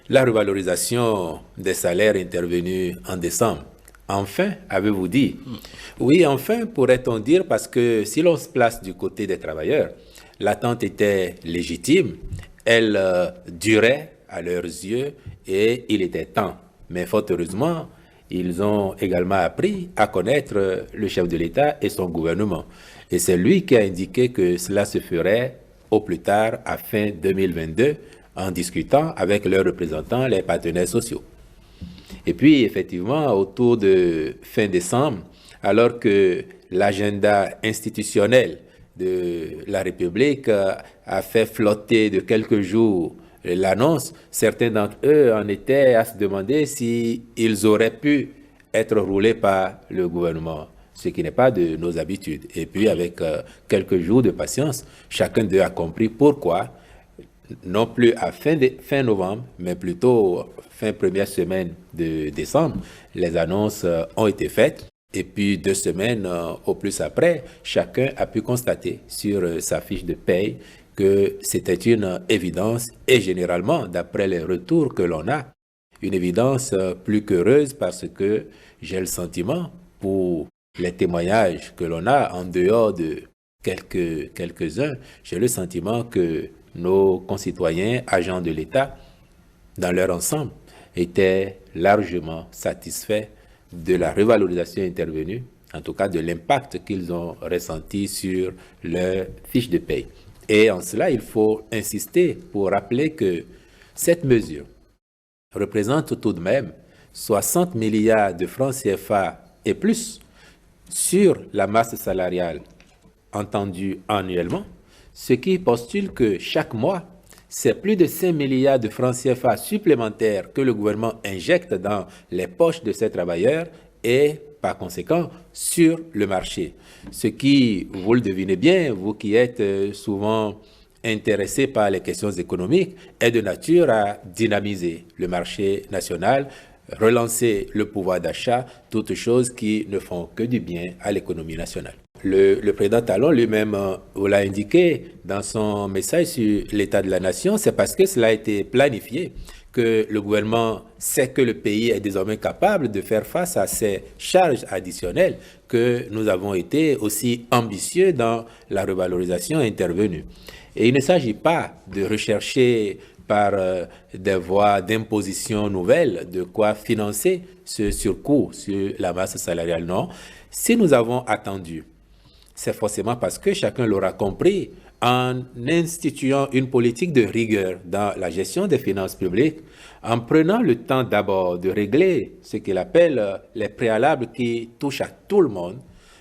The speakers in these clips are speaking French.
La revalorisation des salaires intervenue en décembre. Enfin, avez-vous dit? Oui, enfin, pourrait-on dire, parce que si l'on se place du côté des travailleurs, l'attente était légitime, elle durait à leurs yeux et il était temps. Mais fort heureusement, ils ont également appris à connaître le chef de l'État et son gouvernement. Et c'est lui qui a indiqué que cela se ferait au plus tard à fin 2022 en discutant avec leurs représentants, les partenaires sociaux. Et puis, effectivement, autour de fin décembre, alors que l'agenda institutionnel de la République a fait flotter de quelques jours l'annonce, certains d'entre eux en étaient à se demander s'ils auraient pu être roulés par le gouvernement, ce qui n'est pas de nos habitudes. Et puis, avec quelques jours de patience, chacun d'eux a compris pourquoi, non plus à fin novembre, mais plutôt fin première semaine de décembre, les annonces ont été faites. Et puis 2 semaines au plus après, chacun a pu constater sur sa fiche de paye que c'était une évidence et généralement, d'après les retours que l'on a, une évidence plus qu'heureuse parce que j'ai le sentiment, pour les témoignages que l'on a en dehors de quelques-uns, j'ai le sentiment que nos concitoyens, agents de l'État, dans leur ensemble, étaient largement satisfaits de la revalorisation intervenue, en tout cas de l'impact qu'ils ont ressenti sur leur fiche de paye. Et en cela, il faut insister pour rappeler que cette mesure représente tout de même 60 milliards de francs CFA et plus sur la masse salariale entendue annuellement, ce qui postule que chaque mois, c'est plus de 5 milliards de francs CFA supplémentaires que le gouvernement injecte dans les poches de ces travailleurs et, par conséquent, sur le marché. Ce qui, vous le devinez bien, vous qui êtes souvent intéressés par les questions économiques, est de nature à dynamiser le marché national, relancer le pouvoir d'achat, toutes choses qui ne font que du bien à l'économie nationale. Le président Talon lui-même vous l'a indiqué dans son message sur l'état de la nation, c'est parce que cela a été planifié que le gouvernement sait que le pays est désormais capable de faire face à ces charges additionnelles que nous avons été aussi ambitieux dans la revalorisation intervenue. Et il ne s'agit pas de rechercher par des voies d'imposition nouvelles de quoi financer ce surcoût sur la masse salariale. Non, si nous avons attendu, c'est forcément parce que chacun l'aura compris, en instituant une politique de rigueur dans la gestion des finances publiques, en prenant le temps d'abord de régler ce qu'il appelle les préalables qui touchent à tout le monde,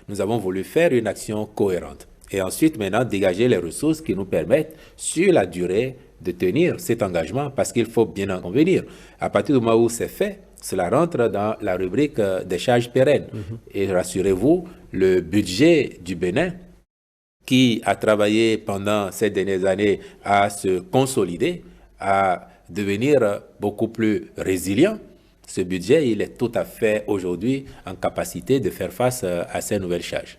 nous avons voulu faire une action cohérente. Et ensuite, maintenant, dégager les ressources qui nous permettent, sur la durée, de tenir cet engagement, parce qu'il faut bien en convenir. À partir du moment où c'est fait, cela rentre dans la rubrique des charges pérennes. Et rassurez-vous, le budget du Bénin, qui a travaillé pendant ces dernières années à se consolider, à devenir beaucoup plus résilient, ce budget, il est tout à fait aujourd'hui en capacité de faire face à ces nouvelles charges.